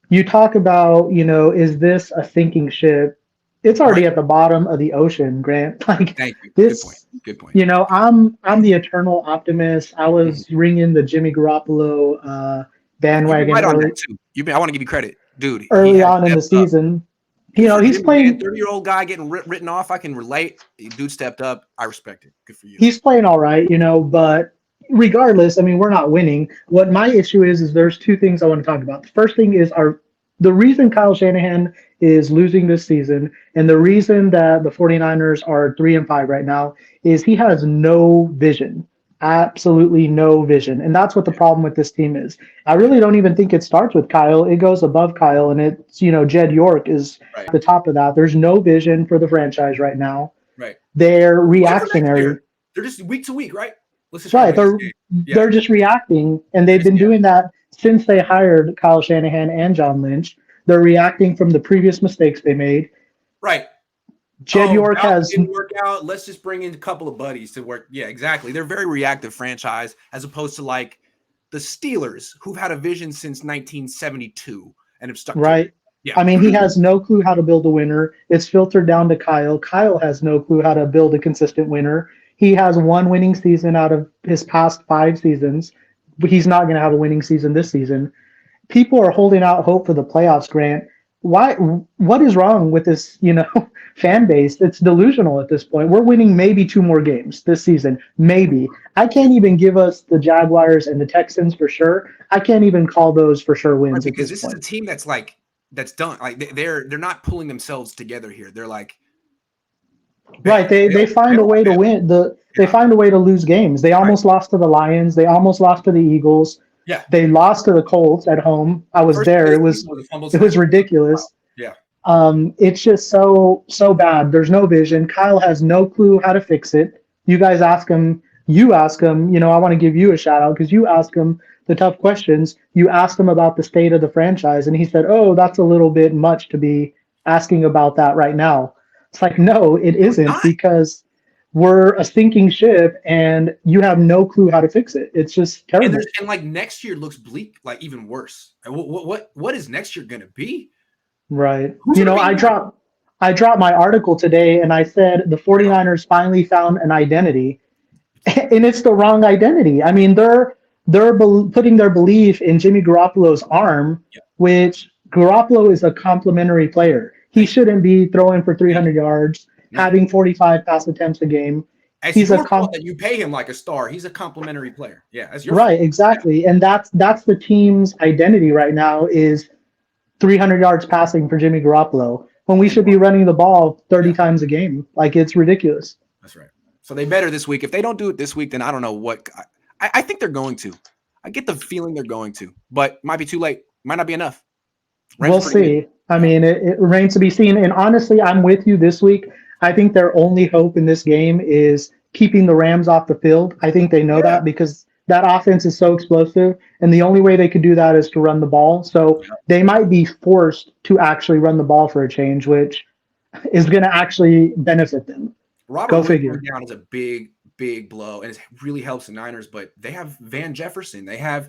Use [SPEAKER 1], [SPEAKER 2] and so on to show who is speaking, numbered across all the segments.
[SPEAKER 1] you talk about, is this a sinking ship? It's
[SPEAKER 2] Right.
[SPEAKER 1] already at the bottom of the ocean, Grant. Like
[SPEAKER 2] Thank you. Good point.
[SPEAKER 1] this,
[SPEAKER 2] Good point.
[SPEAKER 1] I'm the eternal optimist. I
[SPEAKER 2] Mhm.
[SPEAKER 1] was ringing the Jimmy Garoppolo
[SPEAKER 2] You've been
[SPEAKER 1] bandwagon
[SPEAKER 2] right on that too. I want to give you credit, dude. He
[SPEAKER 1] early
[SPEAKER 2] has
[SPEAKER 1] on in the
[SPEAKER 2] stepped up.
[SPEAKER 1] season.
[SPEAKER 2] Good for
[SPEAKER 1] He's
[SPEAKER 2] Jimmy, man.
[SPEAKER 1] playing
[SPEAKER 2] 30-year-old guy getting written off. I can relate. Dude stepped up. I respect it. Good for you.
[SPEAKER 1] he's playing all right, but regardless, I mean, we're not winning. What my issue is there's two things I want to talk about. The first thing is our the reason Kyle Shanahan is losing this season and the reason that the 49ers are 3-5 right now is he has no vision. Absolutely no vision. And that's what the
[SPEAKER 2] Yeah.
[SPEAKER 1] problem with this team is. I
[SPEAKER 2] Yeah.
[SPEAKER 1] really don't even think it starts with Kyle. It goes above Kyle and it's, Jed York is
[SPEAKER 2] Right.
[SPEAKER 1] at the top of that. There's no vision for the franchise right now.
[SPEAKER 2] Right.
[SPEAKER 1] They're
[SPEAKER 2] Wait for next
[SPEAKER 1] reactionary.
[SPEAKER 2] year. They're just week to week, right? Let's just try to
[SPEAKER 1] Right.
[SPEAKER 2] win this
[SPEAKER 1] They're
[SPEAKER 2] game. Yeah.
[SPEAKER 1] they're just reacting, and they've
[SPEAKER 2] Just
[SPEAKER 1] been
[SPEAKER 2] yeah.
[SPEAKER 1] doing that since they hired Kyle Shanahan and John Lynch. They're reacting from the previous mistakes they made.
[SPEAKER 2] Right.
[SPEAKER 1] Jed
[SPEAKER 2] Oh,
[SPEAKER 1] York
[SPEAKER 2] Dalvin
[SPEAKER 1] has
[SPEAKER 2] didn't work out. Let's just bring in a couple of buddies to work. Yeah, exactly. They're a very reactive franchise as opposed to like the Steelers, who've had a vision since 1972 and have stuck to it.
[SPEAKER 1] right.
[SPEAKER 2] Yeah.
[SPEAKER 1] I mean, he has no clue how to build a winner. It's filtered down to Kyle. Kyle has no clue how to build a consistent winner. He has one winning season out of his past 5 seasons. But he's not going to have a winning season this season. People are holding out hope for the playoffs, Grant. Why what is wrong with this, fan base? It's delusional at this point. We're winning maybe two more games this season. Maybe. I
[SPEAKER 2] Yeah.
[SPEAKER 1] can't even give us the Jaguars and the Texans for sure. I can't even call those for sure
[SPEAKER 2] Right,
[SPEAKER 1] wins at
[SPEAKER 2] because
[SPEAKER 1] this
[SPEAKER 2] this is a
[SPEAKER 1] point.
[SPEAKER 2] team that's done. Like they're not pulling themselves together here. They're like
[SPEAKER 1] Right.
[SPEAKER 2] bail,
[SPEAKER 1] They
[SPEAKER 2] bail,
[SPEAKER 1] find a
[SPEAKER 2] bail,
[SPEAKER 1] way to
[SPEAKER 2] bail.
[SPEAKER 1] win they
[SPEAKER 2] Yeah.
[SPEAKER 1] find a way to lose games. They
[SPEAKER 2] Right.
[SPEAKER 1] almost lost to the Lions. They almost lost to the Eagles.
[SPEAKER 2] Yeah.
[SPEAKER 1] They lost to the Colts at home. I was
[SPEAKER 2] First play
[SPEAKER 1] there.
[SPEAKER 2] of
[SPEAKER 1] It
[SPEAKER 2] the season
[SPEAKER 1] was
[SPEAKER 2] was a fumble
[SPEAKER 1] it was
[SPEAKER 2] snap. Wow.
[SPEAKER 1] ridiculous.
[SPEAKER 2] Yeah.
[SPEAKER 1] It's just so bad. There's no vision. Kyle has no clue how to fix it. You ask him, I want to give you a shout out because you ask him the tough questions. You asked him about the state of the franchise, and he said, "Oh, that's a little bit much to be asking about that right now." It's like, no, it
[SPEAKER 2] No, it's
[SPEAKER 1] isn't
[SPEAKER 2] not.
[SPEAKER 1] because we're a sinking ship and you have no clue how to fix it. It's just terrible.
[SPEAKER 2] And like next year looks bleak, like even worse. What is next year gonna be?
[SPEAKER 1] Right.
[SPEAKER 2] Who's gonna be
[SPEAKER 1] I dropped my article today and I said the
[SPEAKER 2] right on?
[SPEAKER 1] 49ers finally found an identity and it's the wrong identity. I mean, they're putting their belief in Jimmy Garoppolo's arm,
[SPEAKER 2] Yeah.
[SPEAKER 1] which Garoppolo is a complimentary player. He
[SPEAKER 2] Thank you.
[SPEAKER 1] shouldn't be throwing for
[SPEAKER 2] Thank
[SPEAKER 1] 300
[SPEAKER 2] you.
[SPEAKER 1] yards,
[SPEAKER 2] No.
[SPEAKER 1] having 45 pass attempts a game.
[SPEAKER 2] It's
[SPEAKER 1] He's a
[SPEAKER 2] your fault
[SPEAKER 1] comp
[SPEAKER 2] that you pay him like a star. He's a complimentary player. Yeah, that's your fault.
[SPEAKER 1] right, exactly. And that's the team's identity right now is 300 yards passing for Jimmy Garoppolo when we
[SPEAKER 2] And
[SPEAKER 1] should be running the ball 30
[SPEAKER 2] yeah,
[SPEAKER 1] times a game. Like it's ridiculous.
[SPEAKER 2] that's right. So they better this week. If they don't do it this week, then I don't know what. I think they're going to. I get the feeling they're going to, but might be too late. Might not be enough. Rams
[SPEAKER 1] We'll
[SPEAKER 2] are pretty good.
[SPEAKER 1] see. I
[SPEAKER 2] Yeah.
[SPEAKER 1] mean, it remains to be seen. And honestly, I'm with you this week. I think their only hope in this game is keeping the Rams off the field. I think they know
[SPEAKER 2] Yeah.
[SPEAKER 1] that because that offense is so explosive. And the only way they could do that is to run the ball. So
[SPEAKER 2] Yeah.
[SPEAKER 1] they might be forced to actually run the ball for a change, which is going to actually benefit them.
[SPEAKER 2] Robert
[SPEAKER 1] Go
[SPEAKER 2] Woods going
[SPEAKER 1] figure.
[SPEAKER 2] down is a big blow, and it really helps the Niners. But they have Van Jefferson. They have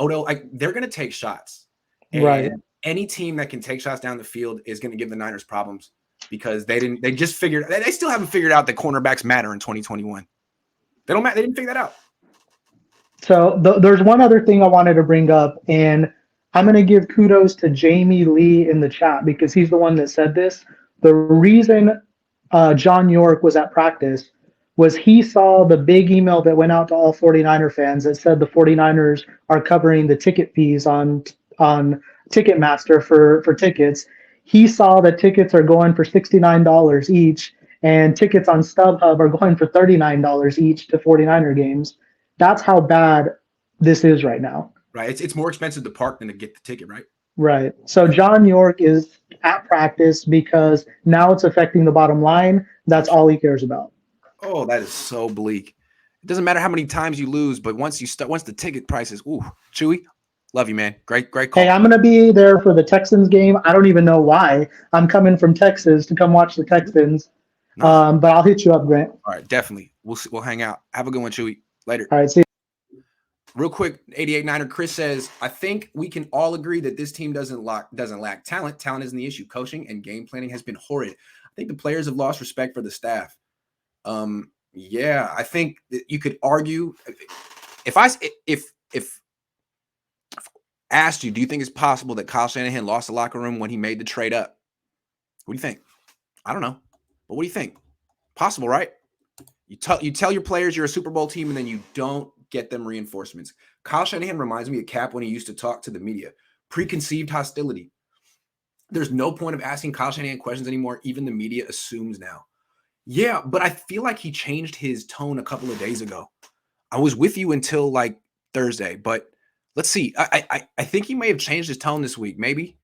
[SPEAKER 2] Odell. Like they're going to take shots, and
[SPEAKER 1] Right.
[SPEAKER 2] any team that can take shots down the field is going to give the Niners problems because they didn't. They just figured. They still haven't figured out that cornerbacks matter in 2021. They don't matter. They didn't figure that out.
[SPEAKER 1] So there's one other thing I wanted to bring up, and I'm going to give kudos to Jamie Lee in the chat because he's the one that said this. The reason John York was at practice was he saw the big email that went out to all 49er fans that said the 49ers are covering the ticket fees on Ticketmaster for tickets. He saw that tickets are going for $69 each, and tickets on StubHub are going for $39 each to 49er games. That's how bad this is right now.
[SPEAKER 2] Right? It's more expensive to park than to get the ticket. Right?
[SPEAKER 1] Right. So
[SPEAKER 2] Yeah.
[SPEAKER 1] John York is at practice because now it's affecting the bottom line. That's all he cares about.
[SPEAKER 2] Oh, that is so bleak. It doesn't matter how many times you lose, but once the ticket prices, ooh, Chewy, love you, man. Great
[SPEAKER 1] Hey,
[SPEAKER 2] call.
[SPEAKER 1] I'm going to be there for the Texans game. I don't even know why. I'm coming from Texas to come watch the Texans.
[SPEAKER 2] Nice.
[SPEAKER 1] But I'll hit you up, Grant.
[SPEAKER 2] All right, definitely. We'll hang out. Have a good one, Chewy. Later.
[SPEAKER 1] All right. See you.
[SPEAKER 2] Real quick, 88 Niner Chris says, I think we can all agree that this team doesn't lack talent. Talent isn't the issue. Coaching and game planning has been horrid. I think the players have lost respect for the staff. Yeah, I think that you could argue if asked you, do you think it's possible that Kyle Shanahan lost the locker room when he made the trade up? What do you think? I don't know, but what do you think? Possible, right? You tell your players you're a Super Bowl team and then you don't get them reinforcements. Kyle Shanahan reminds me of Cap when he used to talk to the media. Preconceived hostility. There's no point of asking Kyle Shanahan questions anymore. Even the media assumes now. Yeah, but I feel like he changed his tone a couple of days ago. I was with you until like Thursday, but let's see. I think he may have changed his tone this week. Maybe.